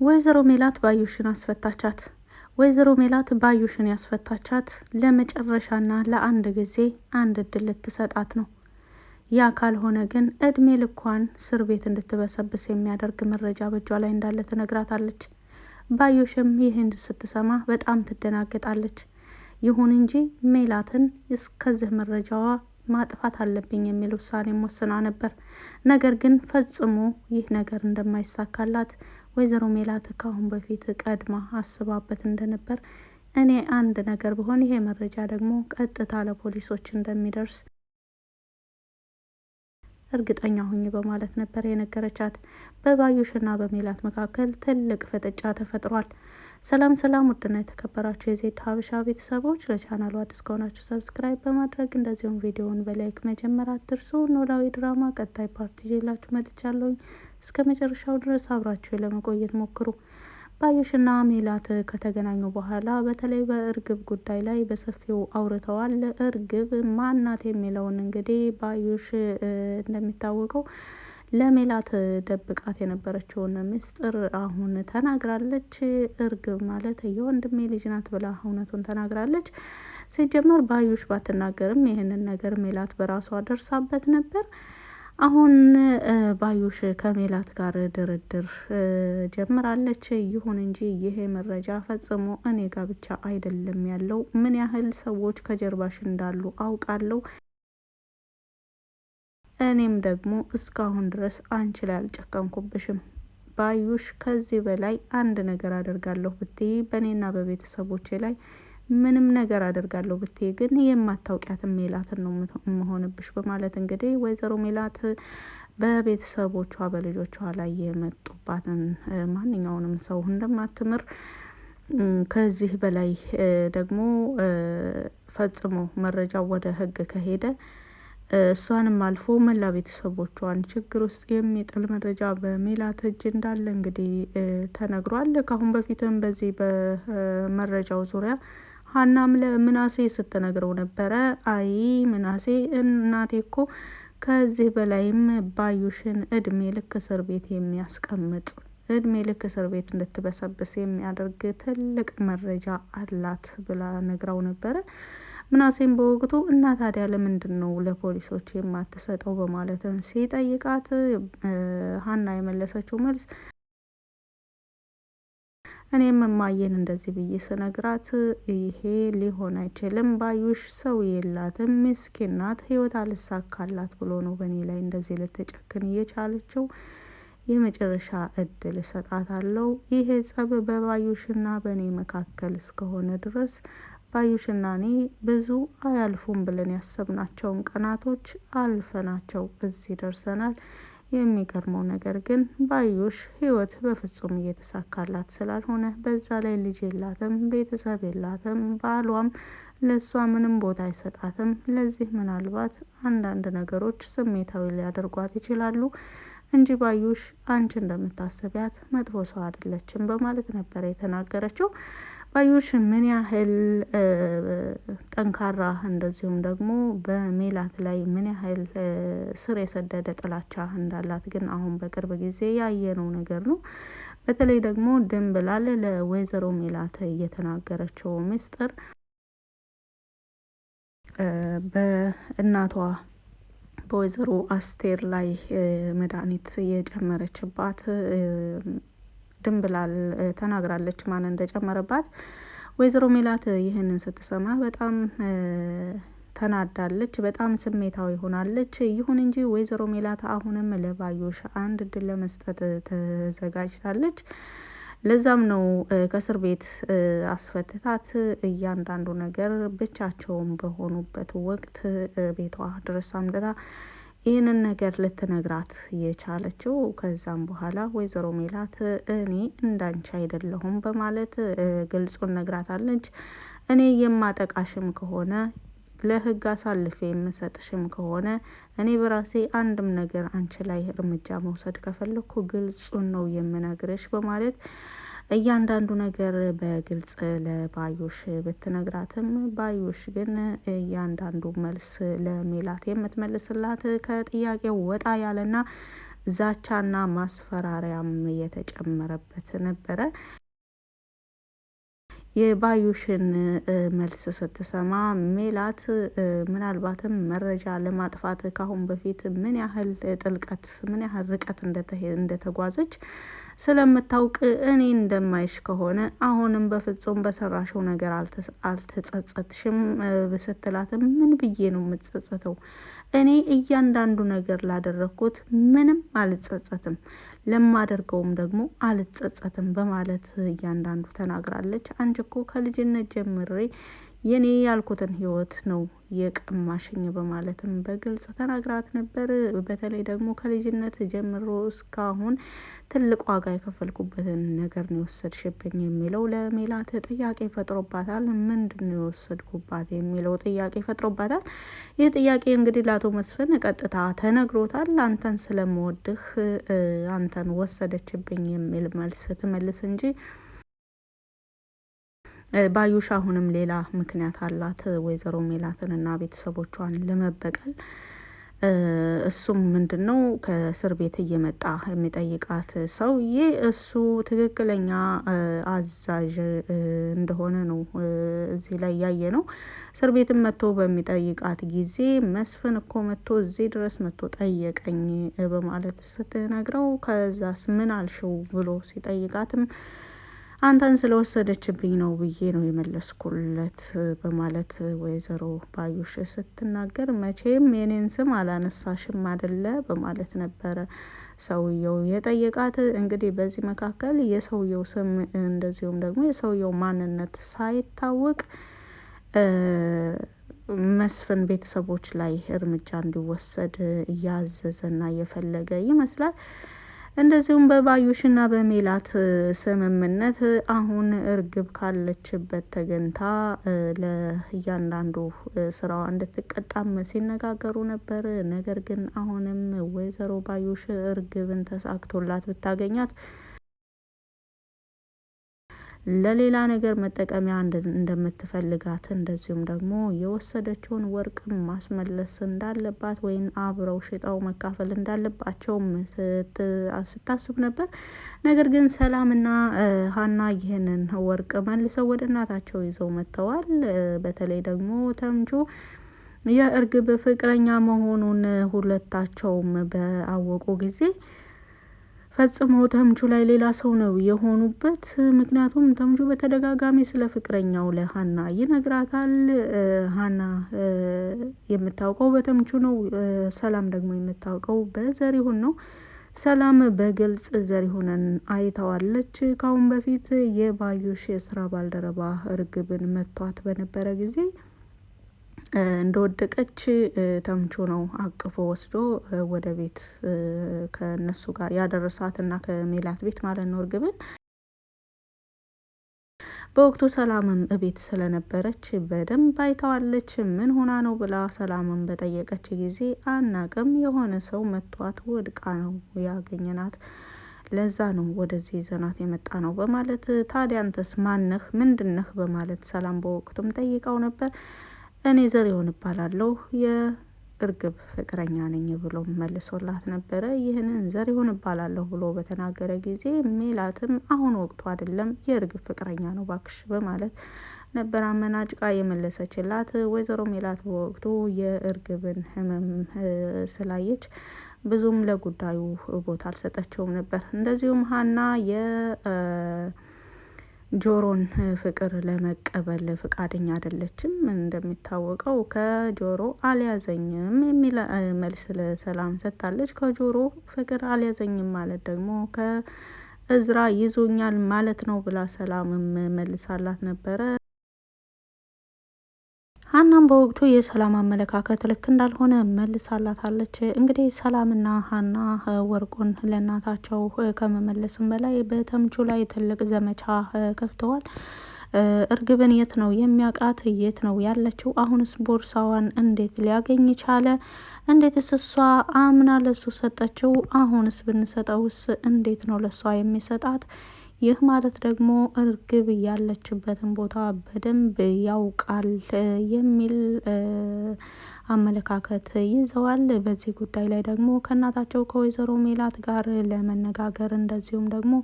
ወይዘሮ ሜላት ባዩሽን አስፈታቻት። ወይዘሮ ሜላት ባዩሽን ያስፈታቻት ለመጨረሻና ለአንድ ጊዜ አንድ እድል ልትሰጣት ነው። ያ ካልሆነ ግን እድሜ ልኳን እስር ቤት እንድትበሰብስ የሚያደርግ መረጃ በእጇ ላይ እንዳለ ትነግራታለች። ባዩሽም ይህን ስትሰማ በጣም ትደናገጣለች። ይሁን እንጂ ሜላትን እስከዚህ መረጃዋ ማጥፋት አለብኝ የሚል ውሳኔ ወስና ነበር። ነገር ግን ፈጽሞ ይህ ነገር እንደማይሳካላት ወይዘሮ ሜላት ከአሁን በፊት ቀድማ አስባበት እንደነበር፣ እኔ አንድ ነገር ብሆን ይሄ መረጃ ደግሞ ቀጥታ ለፖሊሶች እንደሚደርስ እርግጠኛ ሁኝ በማለት ነበር የነገረቻት። በባዩሽና በሜላት መካከል ትልቅ ፍጥጫ ተፈጥሯል። ሰላም ሰላም! ውድና የተከበራችሁ የዜድ ሀበሻ ቤተሰቦች ለቻናሉ አዲስ ከሆናችሁ ሰብስክራይብ በማድረግ እንደዚሁም ቪዲዮውን በላይክ መጀመር አትርሱ። ኖላዊ ድራማ ቀጣይ ፓርት ይዤላችሁ መጥቻለሁኝ። እስከ መጨረሻው ድረስ አብራችሁ ለመቆየት ሞክሩ። ባዩሽና ሜላት ከተገናኙ በኋላ በተለይ በእርግብ ጉዳይ ላይ በሰፊው አውርተዋል። እርግብ ማናት የሚለውን እንግዲህ ባዩሽ እንደሚታወቀው ለሜላት ደብቃት የነበረችውን ምስጢር አሁን ተናግራለች። እርግብ ማለት የወንድሜ ልጅ ናት ብላ እውነቱን ተናግራለች። ሲጀመር ባዩሽ ባትናገርም ይህንን ነገር ሜላት በራሷ ደርሳበት ነበር። አሁን ባዩሽ ከሜላት ጋር ድርድር ጀምራለች። ይሁን እንጂ ይሄ መረጃ ፈጽሞ እኔ ጋር ብቻ አይደለም ያለው፣ ምን ያህል ሰዎች ከጀርባሽ እንዳሉ አውቃለሁ። እኔም ደግሞ እስካሁን ድረስ አንቺ ላይ አልጨከንኩብሽም። ባዩሽ ከዚህ በላይ አንድ ነገር አደርጋለሁ ብትይ በእኔና በቤተሰቦቼ ላይ ምንም ነገር አደርጋለሁ ብትይ ግን የማታውቂያትን ሜላትን ነው የምሆንብሽ በማለት እንግዲህ ወይዘሮ ሜላት በቤተሰቦቿ በልጆቿ ላይ የመጡባትን ማንኛውንም ሰው እንደማትምር፣ ከዚህ በላይ ደግሞ ፈጽሞ መረጃው ወደ ሕግ ከሄደ እሷንም አልፎ መላ ቤተሰቦቿን ችግር ውስጥ የሚጥል መረጃ በሜላት እጅ እንዳለ እንግዲህ ተነግሯል። ከአሁን በፊትም በዚህ በመረጃው ዙሪያ ሀናም ለምናሴ ስትነግረው ነበረ። አይ ምናሴ እናቴ እኮ ከዚህ በላይም ባዩሽን እድሜ ልክ እስር ቤት የሚያስቀምጥ እድሜ ልክ እስር ቤት እንድትበሰብስ የሚያደርግ ትልቅ መረጃ አላት ብላ ነግራው ነበረ። ምናሴም በወቅቱ እና ታዲያ ለምንድን ነው ለፖሊሶች የማትሰጠው በማለትም ሲጠይቃት ሀና የመለሰችው መልስ እኔም እማዬን እንደዚህ ብዬ ስነግራት ይሄ ሊሆን አይችልም፣ ባዩሽ ሰው የላትም፣ ምስኪን ናት፣ ህይወት አልሳካላት ብሎ ነው በእኔ ላይ እንደዚህ ልትጨክን እየቻለችው፣ የመጨረሻ እድል እሰጣታለሁ። ይሄ ጸብ በባዩሽና በእኔ መካከል እስከሆነ ድረስ ባዩሽና እኔ ብዙ አያልፉም ብለን ያሰብናቸውን ቀናቶች አልፈናቸው እዚህ ደርሰናል። የሚገርመው ነገር ግን ባዩሽ ህይወት በፍጹም እየተሳካላት ስላልሆነ፣ በዛ ላይ ልጅ የላትም፣ ቤተሰብ የላትም፣ ባሏም ለሷ ምንም ቦታ አይሰጣትም። ለዚህ ምናልባት አንዳንድ ነገሮች ስሜታዊ ሊያደርጓት ይችላሉ እንጂ ባዩሽ አንቺ እንደምታስቢያት መጥፎ ሰው አይደለችም በማለት ነበር የተናገረችው። ባዩሽ ምን ያህል ጠንካራ እንደዚሁም ደግሞ በሜላት ላይ ምን ያህል ስር የሰደደ ጥላቻ እንዳላት ግን አሁን በቅርብ ጊዜ ያየነው ነገር ነው። በተለይ ደግሞ ድንብላል ለወይዘሮ ሜላት እየተናገረችው ምስጢር በእናቷ በወይዘሮ አስቴር ላይ መድኃኒት የጨመረችባት ድንብላል ተናግራለች ማን እንደጨመረባት። ወይዘሮ ሜላት ይህንን ስትሰማ በጣም ተናዳለች፣ በጣም ስሜታዊ ሆናለች። ይሁን እንጂ ወይዘሮ ሜላት አሁንም ለባዩሽ አንድ እድል ለመስጠት ተዘጋጅታለች። ለዛም ነው ከእስር ቤት አስፈትታት እያንዳንዱ ነገር ብቻቸውን በሆኑበት ወቅት ቤቷ ድረስ አምጥታ ይህንን ነገር ልትነግራት የቻለችው። ከዛም በኋላ ወይዘሮ ሜላት እኔ እንዳንቺ አይደለሁም በማለት ግልጹን ነግራታለች። እኔ የማጠቃሽም ከሆነ ለህግ አሳልፌ የምሰጥሽም ከሆነ እኔ በራሴ አንድም ነገር አንቺ ላይ እርምጃ መውሰድ ከፈለኩ ግልጹን ነው የምነግርሽ በማለት እያንዳንዱ ነገር በግልጽ ለባዩሽ ብትነግራትም ባዩሽ ግን እያንዳንዱ መልስ ለሜላት የምትመልስላት ከጥያቄው ወጣ ያለና ዛቻና ማስፈራሪያም የተጨመረበት ነበረ። የባዩሽን መልስ ስትሰማ ሜላት ምናልባትም መረጃ ለማጥፋት ካሁን በፊት ምን ያህል ጥልቀት ምን ያህል ርቀት እንደተጓዘች ስለምታውቅ እኔ እንደማይሽ ከሆነ አሁንም በፍጹም በሰራሽው ነገር አልተጸጸትሽም ስትላትም ምን ብዬ ነው የምትጸጸተው? እኔ እያንዳንዱ ነገር ላደረግኩት ምንም አልጸጸትም፣ ለማደርገውም ደግሞ አልጸጸትም በማለት እያንዳንዱ ተናግራለች። አንቺ እኮ ከልጅነት ጀምሬ የኔ ያልኩትን ህይወት ነው የቀማሽኝ በማለትም በግልጽ ተናግራት ነበር። በተለይ ደግሞ ከልጅነት ጀምሮ እስካሁን ትልቅ ዋጋ የከፈልኩበትን ነገር ነው የወሰድሽብኝ የሚለው ለሜላት ጥያቄ ፈጥሮባታል። ምንድን ነው የወሰድኩባት የሚለው ጥያቄ ፈጥሮባታል። ይህ ጥያቄ እንግዲህ ለአቶ መስፍን ቀጥታ ተነግሮታል። አንተን ስለምወድህ አንተን ወሰደችብኝ የሚል መልስ ትመልስ እንጂ ባዩሽ አሁንም ሌላ ምክንያት አላት ወይዘሮ ሜላትንና ቤተሰቦቿን ለመበቀል። እሱም ምንድን ነው ከእስር ቤት እየመጣ የሚጠይቃት ሰውዬ እሱ ትክክለኛ አዛዥ እንደሆነ ነው እዚህ ላይ ያየ ነው። እስር ቤትም መጥቶ በሚጠይቃት ጊዜ መስፍን እኮ መጥቶ እዚህ ድረስ መጥቶ ጠየቀኝ በማለት ስትነግረው ከዛስ ምን አልሽው ብሎ ሲጠይቃትም አንተን ስለወሰደችብኝ ነው ብዬ ነው የመለስኩለት በማለት ወይዘሮ ባዩሽ ስትናገር መቼም የኔን ስም አላነሳሽም አደለ በማለት ነበረ ሰውየው የጠየቃት። እንግዲህ በዚህ መካከል የሰውየው ስም እንደዚሁም ደግሞ የሰውየው ማንነት ሳይታወቅ መስፍን ቤተሰቦች ላይ እርምጃ እንዲወሰድ እያዘዘና እየፈለገ ይመስላል። እንደዚሁም በባዩሽና በሜላት ስምምነት አሁን እርግብ ካለችበት ተገንታ ለእያንዳንዱ ስራዋ እንድትቀጣም ሲነጋገሩ ነበር። ነገር ግን አሁንም ወይዘሮ ባዩሽ እርግብን ተሳክቶላት ብታገኛት ለሌላ ነገር መጠቀሚያ እንደምትፈልጋት እንደዚሁም ደግሞ የወሰደችውን ወርቅ ማስመለስ እንዳለባት ወይም አብረው ሽጠው መካፈል እንዳለባቸውም ስታስብ ነበር። ነገር ግን ሰላምና ሀና ይህንን ወርቅ መልሰው ወደ እናታቸው ይዘው መጥተዋል። በተለይ ደግሞ ተምቹ የእርግብ ፍቅረኛ መሆኑን ሁለታቸውም በአወቁ ጊዜ ፈጽሞ ተምቹ ላይ ሌላ ሰው ነው የሆኑበት። ምክንያቱም ተምቹ በተደጋጋሚ ስለ ፍቅረኛው ለሀና ይነግራታል። ሀና የምታውቀው በተምቹ ነው። ሰላም ደግሞ የምታውቀው በዘሪሁን ነው። ሰላም በግልጽ ዘሪሁንን አይተዋለች። ካሁን በፊት የባዩሽ የስራ ባልደረባ እርግብን መቷት በነበረ ጊዜ እንደወደቀች ተምቹ ነው አቅፎ ወስዶ ወደ ቤት ከነሱ ጋር ያደረሳትና ከሜላት ቤት ማለት ነው እርግብን። በወቅቱ ሰላምም እቤት ስለነበረች በደንብ አይተዋለች። ምን ሆና ነው ብላ ሰላምን በጠየቀች ጊዜ አናቅም፣ የሆነ ሰው መቷት ወድቃ ነው ያገኘናት፣ ለዛ ነው ወደዚህ ዘናት የመጣ ነው በማለት ታዲያ አንተስ ማነህ ምንድነህ በማለት ሰላም በወቅቱም ጠይቀው ነበር። እኔ ዘሪሁን እባላለሁ የእርግብ ፍቅረኛ ነኝ ብሎ መልሶላት ነበረ። ይህንን ዘሪሁን እባላለሁ ብሎ በተናገረ ጊዜ ሜላትም አሁን ወቅቱ አይደለም የእርግብ ፍቅረኛ ነው ባክሽ በማለት ነበር አመናጭቃ የመለሰችላት። ወይዘሮ ሜላት በወቅቱ የእርግብን ሕመም ስላየች ብዙም ለጉዳዩ ቦታ አልሰጠችውም ነበር። እንደዚሁም ሀና ጆሮን ፍቅር ለመቀበል ፍቃደኛ አይደለችም። እንደሚታወቀው ከጆሮ አልያዘኝም የሚል መልስ ለሰላም ሰጥታለች። ከጆሮ ፍቅር አልያዘኝም ማለት ደግሞ ከእዝራ ይዞኛል ማለት ነው ብላ ሰላምም መልሳላት ነበረ። ሀናም በወቅቱ የሰላም አመለካከት ልክ እንዳልሆነ መልሳላታለች። እንግዲህ ሰላምና ሀና ወርቁን ለእናታቸው ከመመለስም በላይ በተምቹ ላይ ትልቅ ዘመቻ ከፍተዋል። እርግብን የት ነው የሚያውቃት? የት ነው ያለችው? አሁንስ ቦርሳዋን እንዴት ሊያገኝ ቻለ? እንዴትስ እሷ አምና ለሱ ሰጠችው? አሁንስ ብንሰጠውስ እንዴት ነው ለሷ የሚሰጣት? ይህ ማለት ደግሞ እርግብ ያለችበትን ቦታ በደንብ ያውቃል የሚል አመለካከት ይዘዋል። በዚህ ጉዳይ ላይ ደግሞ ከእናታቸው ከወይዘሮ ሜላት ጋር ለመነጋገር እንደዚሁም ደግሞ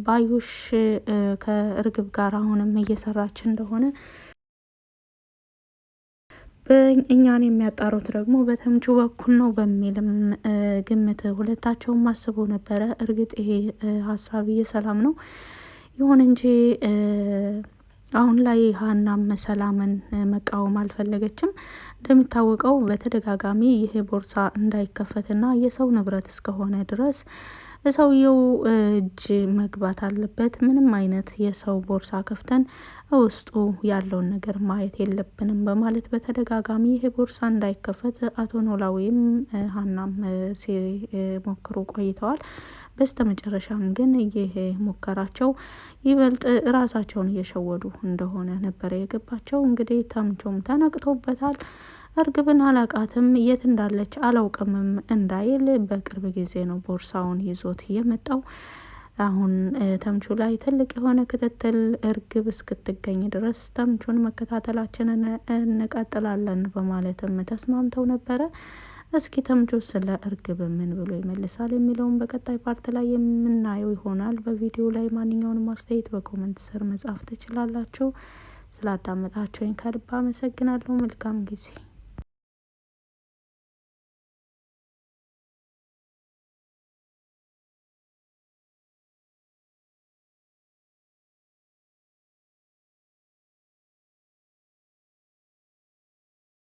ባዩሽ ከእርግብ ጋር አሁንም እየሰራች እንደሆነ እኛን የሚያጣሩት ደግሞ በተምቹ በኩል ነው በሚልም ግምት ሁለታቸውም አስበው ነበረ። እርግጥ ይሄ ሀሳብ የሰላም ነው። ይሁን እንጂ አሁን ላይ ሀናም ሰላምን መቃወም አልፈለገችም። እንደሚታወቀው በተደጋጋሚ ይሄ ቦርሳ እንዳይከፈትና የሰው ንብረት እስከሆነ ድረስ ሰውየው እጅ መግባት አለበት። ምንም አይነት የሰው ቦርሳ ከፍተን ውስጡ ያለውን ነገር ማየት የለብንም በማለት በተደጋጋሚ ይሄ ቦርሳ እንዳይከፈት አቶ ኖላዊም ሀናም ሲሞክሩ ቆይተዋል። በስተ መጨረሻም ግን ይህ ሙከራቸው ይበልጥ ራሳቸውን እየሸወዱ እንደሆነ ነበረ የገባቸው። እንግዲህ ተምቹም ተነቅቶበታል። እርግብን አላቃትም፣ የት እንዳለች አላውቅምም እንዳይል በቅርብ ጊዜ ነው ቦርሳውን ይዞት የመጣው። አሁን ተምቹ ላይ ትልቅ የሆነ ክትትል እርግብ እስክትገኝ ድረስ ተምቹን መከታተላችንን እንቀጥላለን በማለትም ተስማምተው ነበረ። እስኪ ተምቹ ስለ እርግብ ምን ብሎ ይመልሳል የሚለውን በቀጣይ ፓርት ላይ የምናየው ይሆናል። በቪዲዮ ላይ ማንኛውንም አስተያየት በኮመንት ስር መጻፍ ትችላላችሁ። ስላዳመጣችሁኝ ከልብ አመሰግናለሁ። መልካም ጊዜ